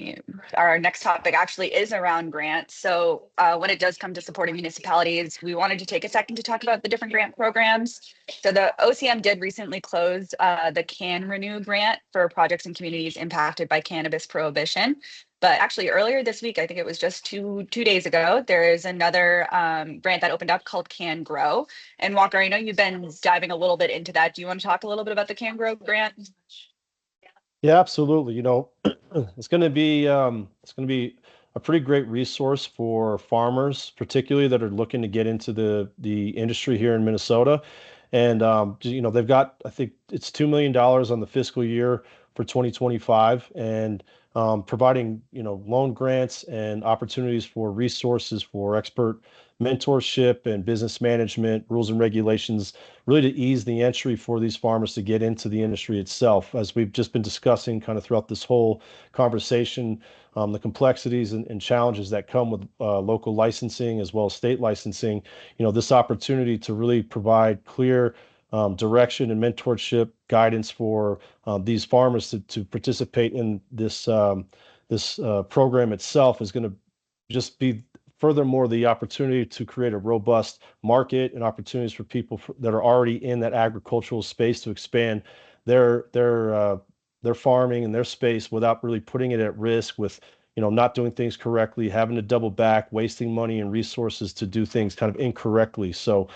our next topic actually is around grants. So when it does come to supporting municipalities, we wanted to take a second to talk about the different grant programs. So the OCM did recently close the Can Renew grant for projects and communities impacted by cannabis prohibition. But actually earlier this week, I think it was just two days ago, there is another grant that opened up called Can Grow. And Walker, I know you've been diving a little bit into that. Do you want to talk a little bit about the Can Grow grant? Yeah, absolutely. You know, it's going to be a pretty great resource for farmers, particularly that are looking to get into the industry here in Minnesota. And you know, they've got, I think it's $2 million on the fiscal year for 2025, and providing, you know, loan grants and opportunities for resources for expert mentorship and business management, rules and regulations, really to ease the entry for these farmers to get into the industry itself. As we've just been discussing kind of throughout this whole conversation, the complexities and challenges that come with local licensing as well as state licensing, you know, this opportunity to really provide clear direction and mentorship guidance for these farmers to participate in this program itself is going to just be furthermore the opportunity to create a robust market and opportunities for people that are already in that agricultural space to expand their farming and their space without really putting it at risk with, not doing things correctly, having to double back, wasting money and resources to do things kind of incorrectly. So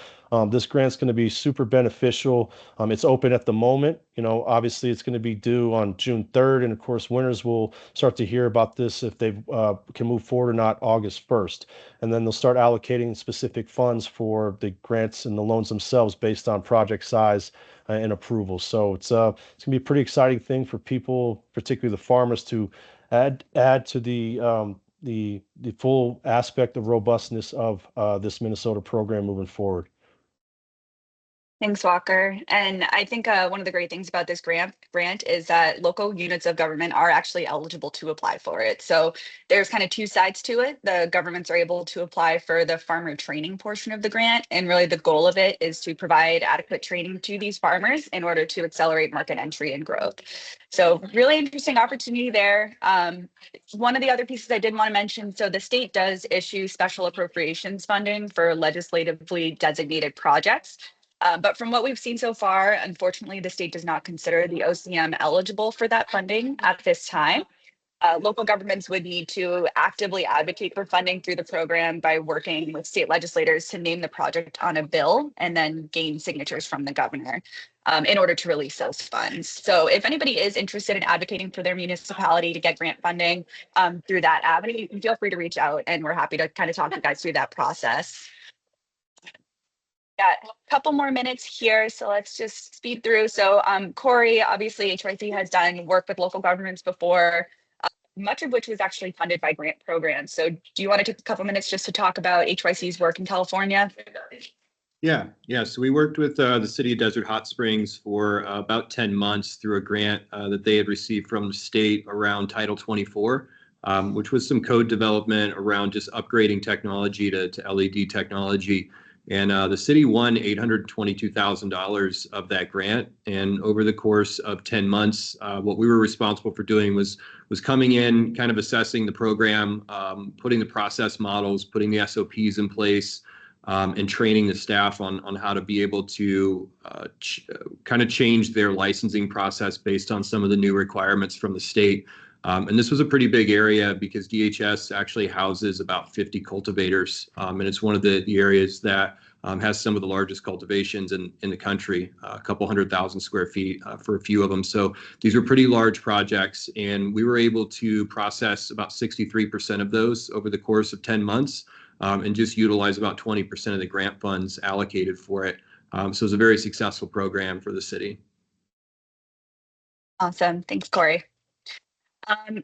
this grant's going to be super beneficial. It's open at the moment. Obviously it's going to be due on June 3rd. And of course, winners will start to hear about this if they can move forward or not August 1st. And then they'll start allocating specific funds for the grants and the loans themselves based on project size and approval. So it's going to be a pretty exciting thing for people, particularly the farmers, to add to the full aspect of robustness of this Minnesota program moving forward. Thanks, Walker. And I think one of the great things about this grant is that local units of government are actually eligible to apply for it. So there's kind of two sides to it. The governments are able to apply for the farmer training portion of the grant. And really the goal of it is to provide adequate training to these farmers in order to accelerate market entry and growth. So really interesting opportunity there. One of the other pieces I did want to mention, so the state does issue special appropriations funding for legislatively designated projects. But from what we've seen so far, unfortunately, the state does not consider the OCM eligible for that funding at this time. Local governments would need to actively advocate for funding through the program by working with state legislators to name the project on a bill and then gain signatures from the governor in order to release those funds. So if anybody is interested in advocating for their municipality to get grant funding through that avenue, you can feel free to reach out and we're happy to kind of talk you guys through that process. Got a couple more minutes here, so let's just speed through. So Corey, obviously HYC has done work with local governments before, much of which was actually funded by grant programs. So do you want to take a couple minutes just to talk about HYC's work in California? Yeah. So we worked with the city of Desert Hot Springs for about 10 months through a grant that they had received from the state around Title 24, which was some code development around just upgrading technology to LED technology. And the city won $822,000 of that grant. And over the course of 10 months, what we were responsible for doing was coming in, kind of assessing the program, putting the process models, putting the SOPs in place, and training the staff on how to be able to kind of change their licensing process based on some of the new requirements from the state. And this was a pretty big area because DHS actually houses about 50 cultivators. And it's one of the areas that has some of the largest cultivations in the country, a couple 100,000 square feet for a few of them. So these were pretty large projects. And we were able to process about 63% of those over the course of 10 months and just utilize about 20% of the grant funds allocated for it. So it was a very successful program for the city. Awesome. Thanks, Corey.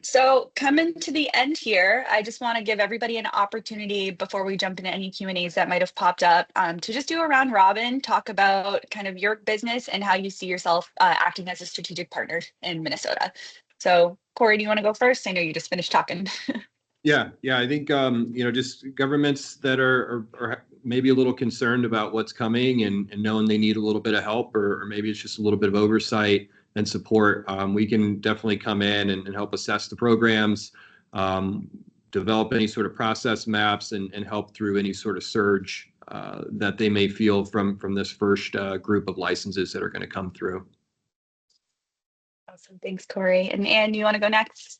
So coming to the end here, I just want to give everybody an opportunity before we jump into any Q&As that might have popped up to just do a round robin, talk about kind of your business and how you see yourself acting as a strategic partner in Minnesota. So Corey, do you want to go first? I know you just finished talking. Yeah. I think, just governments that are maybe a little concerned about what's coming and knowing they need a little bit of help, or maybe it's just a little bit of oversight and support. We can definitely come in and help assess the programs, develop any sort of process maps, and help through any sort of surge that they may feel from this first group of licenses that are going to come through. Awesome. Thanks, Corey. And Anne, you want to go next?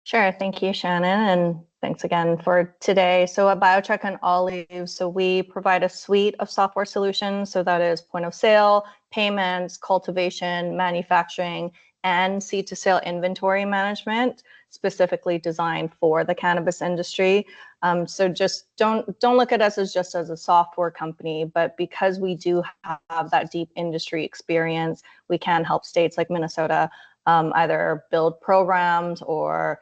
Sure. Thank you, Shannon. And thanks again for today. So at BioTrack and Olive, so we provide a suite of software solutions. So that is point of sale, payments, cultivation, manufacturing, and seed to sale inventory management, specifically designed for the cannabis industry. So just don't look at us as just as a software company, but because we do have that deep industry experience, we can help states like Minnesota either build programs or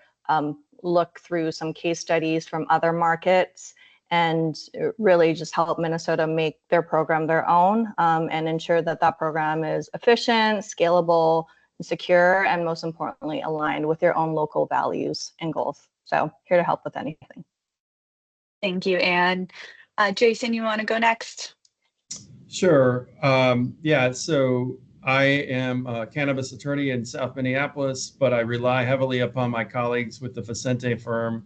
look through some case studies from other markets and really just help Minnesota make their program their own and ensure that that program is efficient, scalable, secure, and most importantly, aligned with your own local values and goals. So here to help with anything. Thank you, Anne. Jason, you want to go next? Sure. So I am a cannabis attorney in South Minneapolis, but I rely heavily upon my colleagues with the Vicente firm,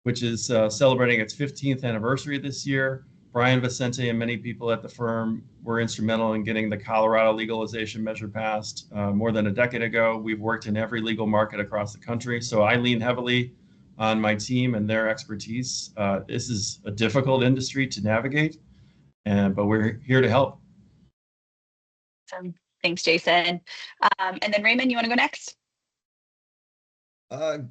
which is celebrating its 15th anniversary this year. Brian Vicente and many people at the firm were instrumental in getting the Colorado legalization measure passed more than a decade ago. We've worked in every legal market across the country, so I lean heavily on my team and their expertise. This is a difficult industry to navigate, but we're here to help. Awesome. Thanks, Jason. And then Raymond, you want to go next?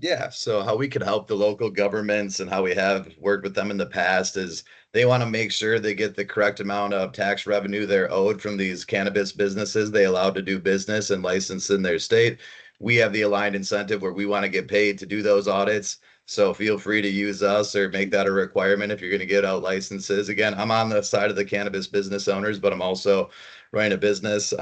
Yeah, so how we could help the local governments and how we have worked with them in the past is they want to make sure they get the correct amount of tax revenue they're owed from these cannabis businesses they allowed to do business and license in their state. We have the aligned incentive where we want to get paid to do those audits. So feel free to use us or make that a requirement if you're going to get out licenses. Again, I'm on the side of the cannabis business owners, but I'm also running a business.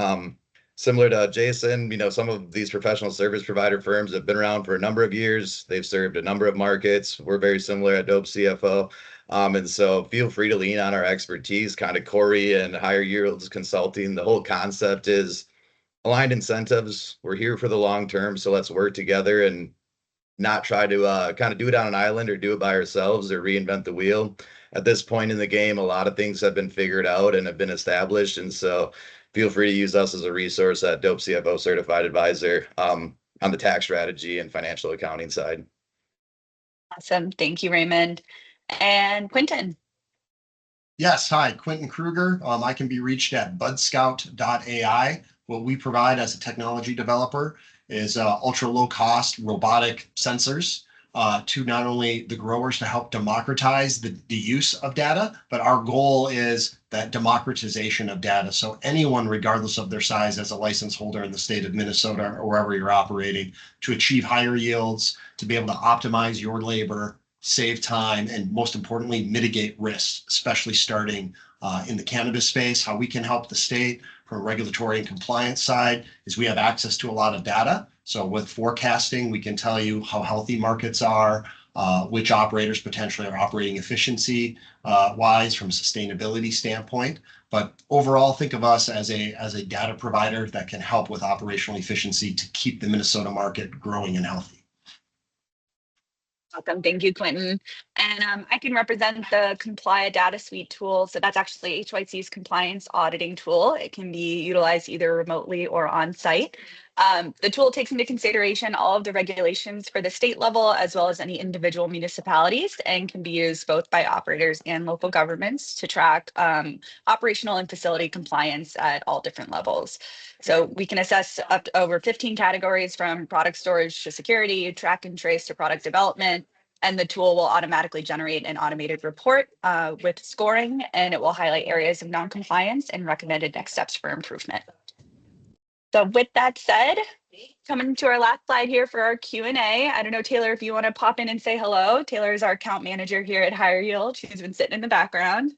Similar to Jason, some of these professional service provider firms have been around for a number of years. They've served a number of markets. We're very similar at Dope CFO. And so feel free to lean on our expertise, kind of Corey and Higher Yields Consulting. The whole concept is aligned incentives. We're here for the long term. So let's work together and not try to kind of do it on an island or do it by ourselves or reinvent the wheel. At this point in the game, a lot of things have been figured out and have been established. And so feel free to use us as a resource at Dope CFO Certified Advisor on the tax strategy and financial accounting side. Awesome. Thank you, Raymond. And Quentin. Yes, hi, Quentin Kruger. I can be reached at budscout.ai. What we provide as a technology developer is ultra low cost robotic sensors to not only the growers to help democratize the use of data, but our goal is that democratization of data. So anyone, regardless of their size as a license holder in the state of Minnesota or wherever you're operating, to achieve higher yields, to be able to optimize your labor, save time, and most importantly, mitigate risks, especially starting in the cannabis space. How we can help the state from a regulatory and compliance side is we have access to a lot of data. So with forecasting, we can tell you how healthy markets are, which operators potentially are operating efficiency wise from a sustainability standpoint. But overall, think of us as a data provider that can help with operational efficiency to keep the Minnesota market growing and healthy. Welcome. Thank you, Quentin. And I can represent the Complia Data Suite tool. So that's actually HYC's compliance auditing tool. It can be utilized either remotely or on site. The tool takes into consideration all of the regulations for the state level, as well as any individual municipalities, and can be used both by operators and local governments to track operational and facility compliance at all different levels. So we can assess up to over 15 categories from product storage to security, track and trace to product development. And the tool will automatically generate an automated report with scoring, and it will highlight areas of non-compliance and recommended next steps for improvement. So with that said, coming to our last slide here for our Q&A. I don't know, Taylor, if you want to pop in and say hello. Taylor is our account manager here at Higher Yield. She's been sitting in the background.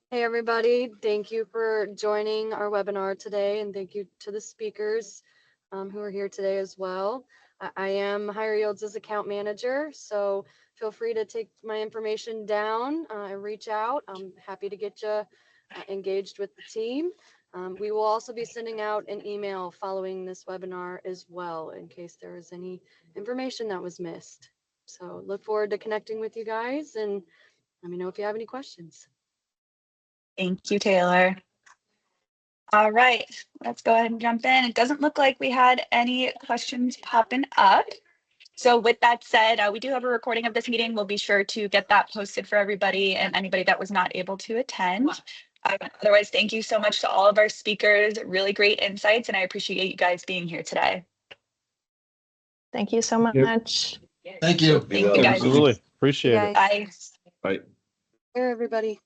Hey, everybody. Thank you for joining our webinar today, and thank you to the speakers who are here today as well. I am Higher Yield's account manager, so feel free to take my information down and reach out. I'm happy to get you engaged with the team. We will also be sending out an email following this webinar as well, in case there is any information that was missed. So look forward to connecting with you guys, and let me know if you have any questions. Thank you, Taylor. All right, let's go ahead and jump in. It doesn't look like we had any questions popping up. So with that said, we do have a recording of this meeting. We'll be sure to get that posted for everybody and anybody that was not able to attend. Otherwise, thank you so much to all of our speakers. Really great insights, and I appreciate you guys being here today. Thank you so much. Thank you. Thank you, guys. Absolutely. Appreciate it. Bye. Bye. Here, everybody.